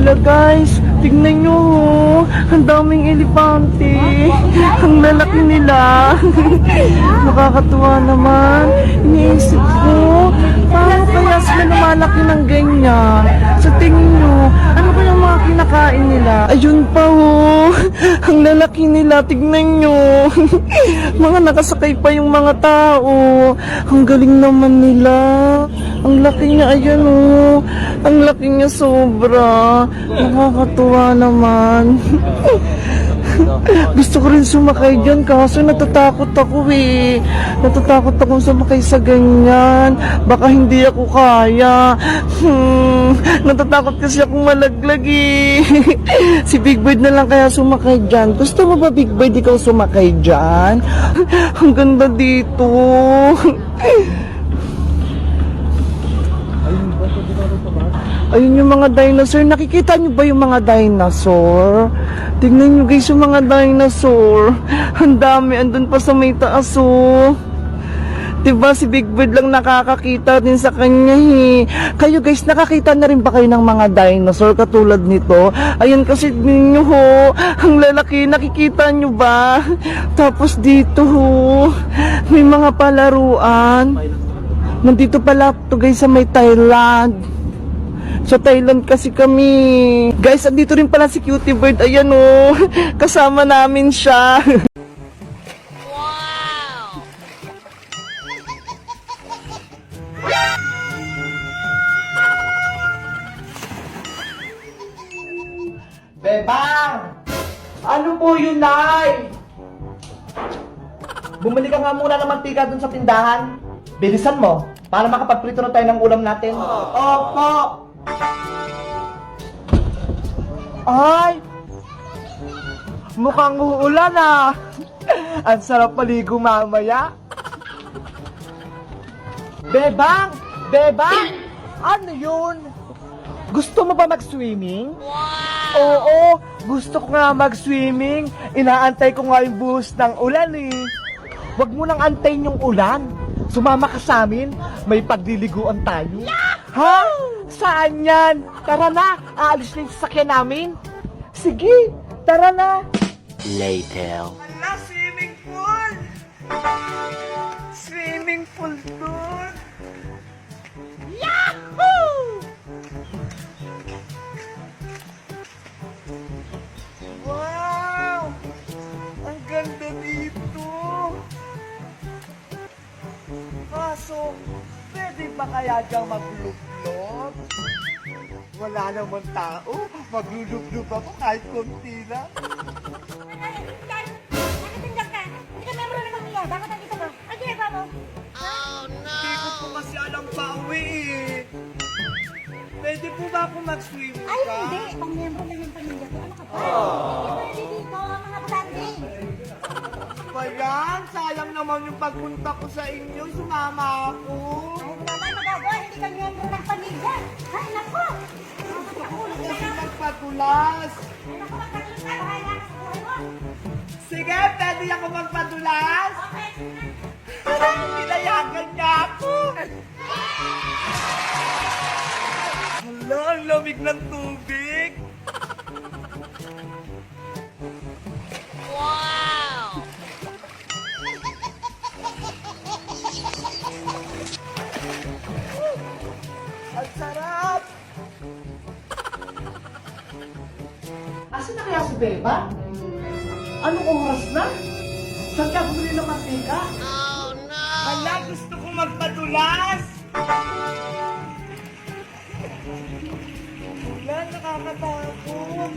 nila, guys. Tignan nyo, oh. Ang daming elepante. Ang lalaki nila. Nakakatuwa naman. Iniisip ko, paano kaya sila lumalaki ng ganyan? Sa tingin nyo, ano ba yung mga kinakain nila? Ayun pa, oh. Ang lalaki nila, tignan nyo. Mga nakasakay pa yung mga tao. Ang galing naman nila. Ang laki niya, ayan, oh. Ang laki niya sobra. Nakakatuwa naman. Gusto ko rin sumakay dyan, kaso natatakot ako eh. Natatakot akong sumakay sa ganyan. Baka hindi ako kaya. Natatakot kasi akong malaglag eh. Si Big Bird na lang kaya sumakay dyan. Gusto mo ba, Big Bird, ikaw sumakay dyan? Ang ganda dito. Ayun yung mga dinosaur. Nakikita nyo ba yung mga dinosaur? Tingnan nyo guys yung mga dinosaur. Ang dami. Andun pa sa may taas, oh. Diba si Big Bird lang nakakakita din sa kanya eh. Kayo guys, nakakita na rin ba kayo ng mga dinosaur katulad nito? Ayun kasi ninyo ho. Ang lalaki, nakikita nyo ba? Tapos dito ho, may mga palaruan. Nandito pala to guys sa may Thailand. Sa Thailand kasi kami. Guys, andito rin pala si Cutie Bird. Ayan oh. Kasama namin siya. Wow! Bebang! Ano po yun, Nay? Bumili ka nga muna ng mantika dun sa tindahan. Bilisan mo, para makapagprito na tayo ng ulam natin. Opo! Ay! Mukhang uulan ah! Ang sarap paligo mamaya. Bebang! Bebang! Ano yun? Gusto mo ba mag-swimming? Wow! Oo! Gusto ko nga mag-swimming. Inaantay ko nga yung buhos ng ulan eh. Huwag mo nang antayin yung ulan. Sumama ka sa amin, may pagliliguan tayo. Ha? Saan yan? Tara na, aalis na yung sasakyan namin. Sige, tara na. Later. Ala, swimming pool! Swimming pool doon. Yahoo! Wow! Ang ganda dito. Kaso, pwede ba kaya diyang maglublob? Wala naman tao. Maglulublob ako kahit konti lang. Nakatindak ka. Hindi ka member ng pamilya. Bakit nandito ka? Ang ginagawa mo? Hindi ko po kasi alam pa uwi eh. Pwede po ba ako mag-swim ka? Ay, hindi. Pang member lang ng pamilya ko. Ano ka pa? Hindi pwede dito, mga butante. Ba yan? Sayang naman yung pagpunta ko sa inyo. Sumama ako. Ay, wala tayong magagawa. Hindi ka member ng pamilya. Ay, naku. Kasi magpadulas. Ay, naku, magkatuloy ka. Bahala ka sa buhay mo. Sige, pwede ako magpadulas. Okay. Pinayagan niya ako. Hala, ang lamig ng tubig. Wow! Ang sarap. Asan na kaya si Beba? Anong oras na? Saan ka bumili ng mantika? Oh no! Hala, gusto ko magpadulas! Wala, nakakatakot.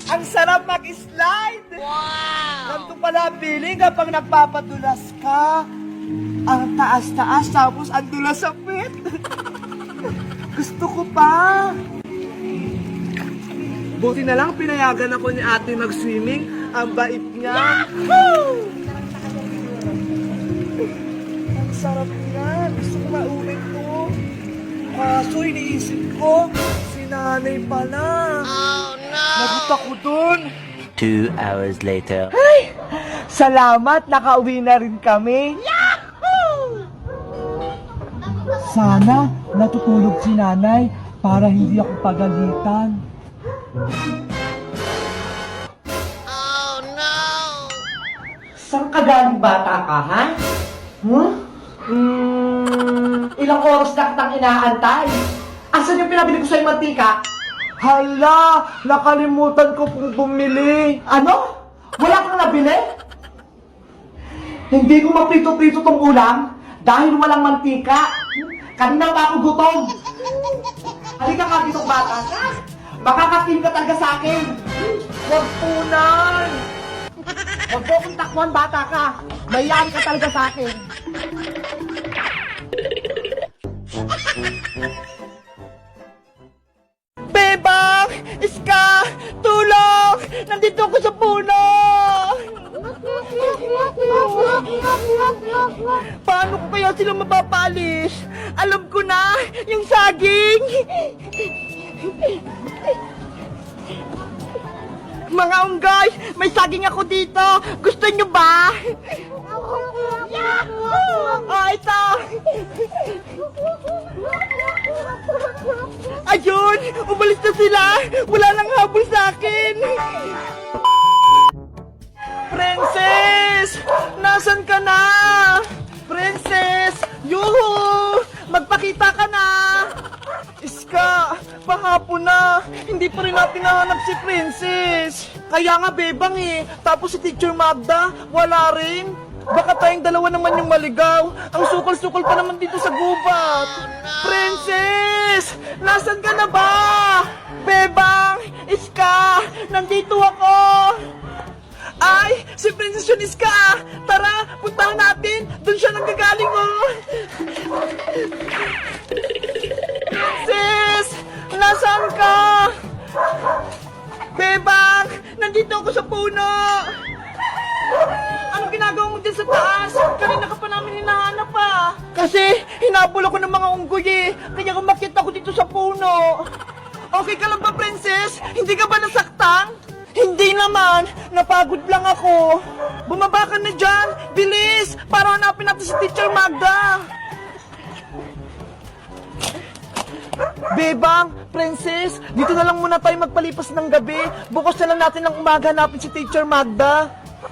Ang sarap mag-slide! Wow! Nandun pala ang feeling kapag nagpapadulas ka. Ang taas-taas, tapos ang dulas sa pit. Gusto ko pa. Buti na lang pinayagan ako ni ate mag-swimming. Ang bait niya. Yahoo! Ang sarap niya. Gusto ko mauwi to. Kaso iniisip ko, si nanay pala. Oh no! gusto ko dun. 2 hours later. Salamat, nakauwi na rin kami. Sana natutulog si nanay para hindi ako pagalitan. Oh no! Saan ka galing bata ka, ha? Ilang oras na kitang inaantay. Asan yung pinabili ko sa'yo mantika? Hala, nakalimutan ko pong bumili. Ano? Wala kang nabili? Hindi ko maprito-prito tong ulam dahil walang mantika. Kanina pa ako gutom. Halika ka dito, bata ka. Makakakin ka talaga sa akin. Huwag punan. Huwag po akong takbuhan, bata ka. Mayaan ka talaga sa akin. Bebang! Iska! Tulong! Nandito ako sa puno! Paano ko kaya sila mapapalis? Alam ko na! Yung saging! Mga unggay! May saging ako dito! Gusto nyo ba? Ito! Ayun! Umalis na sila! Wala nang habol sa akin! Princess! Nasaan ka na? Princess! Yuhu! Magpakita ka na! Iska! Pahapon na! Hindi pa rin natin nahanap si Princess! Kaya nga bebang eh! Tapos si Teacher Magda, wala rin! Baka tayong dalawa naman yung maligaw! Ang sukol-sukol pa naman dito sa gubat! Princess! Nasaan ka na ba? Bebang! Iska! Nandito ako! Ay! Si Princess yun, Iska! Tara! Puntahan natin! Doon siya nanggagaling, oh! Princess! Nasaan ka? Bebang! Nandito ako sa puno! Anong ginagawa mo dyan sa taas? Kanina ka pa namin hinahanap pa. Kasi hinabol ako ng mga unggoy eh. Kaya umakyat ako dito sa puno. Okay ka lang ba, Princess? Hindi ka ba nasaktan? Hindi naman. Napagod lang ako. Bumaba ka na dyan. Bilis! Para hanapin natin si Teacher Magda. Bebang, Princess, dito na lang muna tayo magpalipas ng gabi. Bukas na lang natin ng umaga hanapin si Teacher Magda.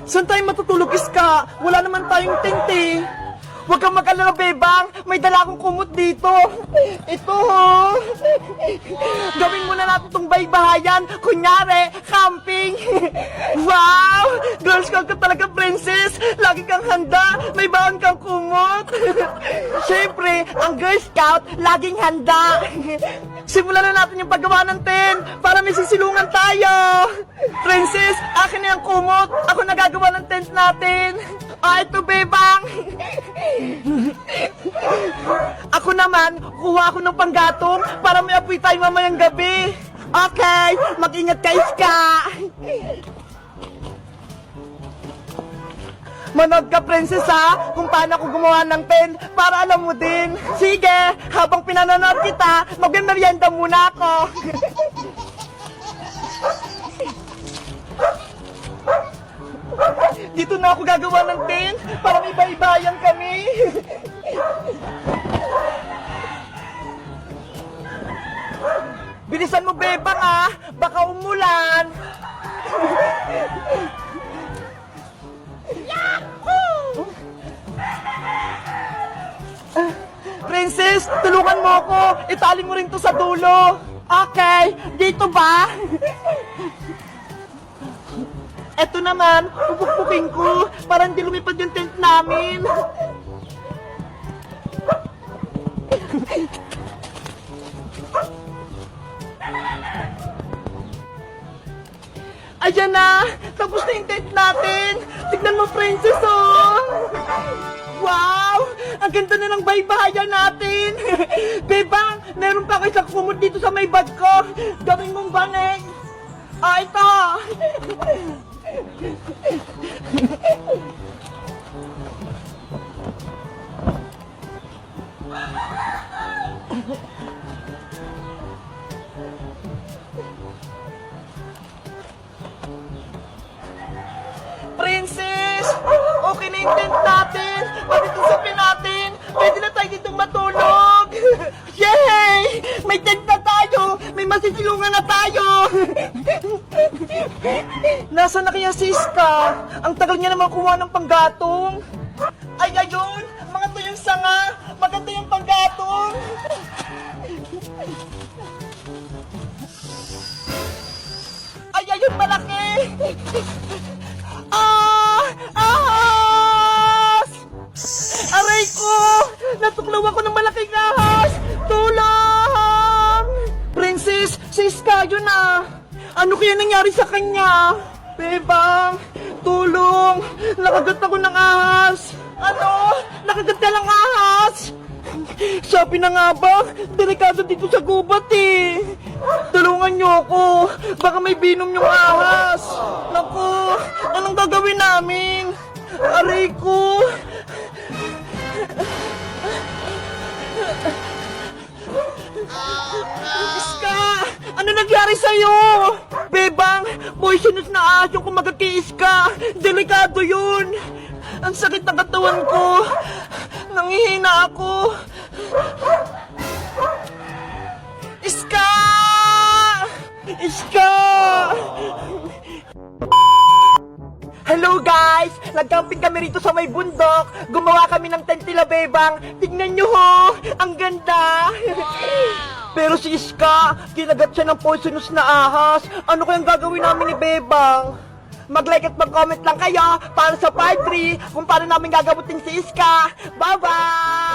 Saan tayo matutulog, Iska? Wala naman tayong tent eh. Huwag kang mag-alala, Bebang. May dala akong kumot dito. Ito, ho. Gawin muna natin itong baybahayan. Kunyari, camping. Wow! Girl Scout ka talaga, Princess. Lagi kang handa. May baon kang kumot. Siyempre, ang Girl Scout, laging handa. Simulan na natin yung paggawa ng tent para may sisilungan tayo. Princess, akin na yung kumot. Ako nagagawa ng tent natin. Ito, Bebang. Ako naman, kuha ako ng panggatong para may apoy tayo mamayang gabi. Okay, mag-ingat ka, Iska. Manood ka, Princess, ha? Kung paano ako gumawa ng tent para alam mo din. Sige, habang pinanonood kita, magmerienda muna ako. Dito na ako gagawa ng tent para may baybayan kami. Bilisan mo, Bebang, ah. Baka umulan. Princess, tulungan mo ako. Itali mo rin to sa dulo. Okay, dito ba? Eto naman, pupukpukin ko para hindi lumipad yung tent namin. Ayan na! Tapos na yung tent natin! Tignan mo, Princess, oh! Wow! Ang ganda na ng baybahayan natin! Bebang, meron pa ako isang kumot dito sa may bag ko! Gawin mong banig! Ito! yung tent natin. Pati itong sapi natin. Pwede na tayo ditong matulog. Yay! May tent na tayo. May masisilungan na tayo. Nasaan na kaya si Iska? Ang tagal niya naman kuha ng panggatong. Ay, ayun! Mga tuyong sanga! Maganda yung panggatong! Ay, ayun, malaki! Ahas! Aray ko! Natuklaw ako ng malaking ahas! Tulong! Princess, si Iska yun ah! Ano kaya nangyari sa kanya? Bebang, tulong! Nakagat ako ng ahas! Ano? Nakagat ka ng ahas? Sabi na nga ba, delikado dito sa gubat eh. Tulungan niyo ako. Baka may binom yung ahas. Naku, anong gagawin namin? Aray ko. Iska, ano nangyari sa'yo? Bebang, poisonous na ahas yung kumagat kay Iska. Delikado yun. Ang sakit ng katawan ko. Nangihina ako. Iska! Iska! Hello guys! Nag-camping kami rito sa may bundok. Gumawa kami ng tent nila, Bebang. Tignan nyo ho! Ang ganda! Pero si Iska, kinagat siya ng poisonous na ahas. Ano kayang gagawin namin ni Bebang? Mag-like at mag-comment lang kayo para sa part 3 kung paano namin gagamutin si Iska. Bye-bye!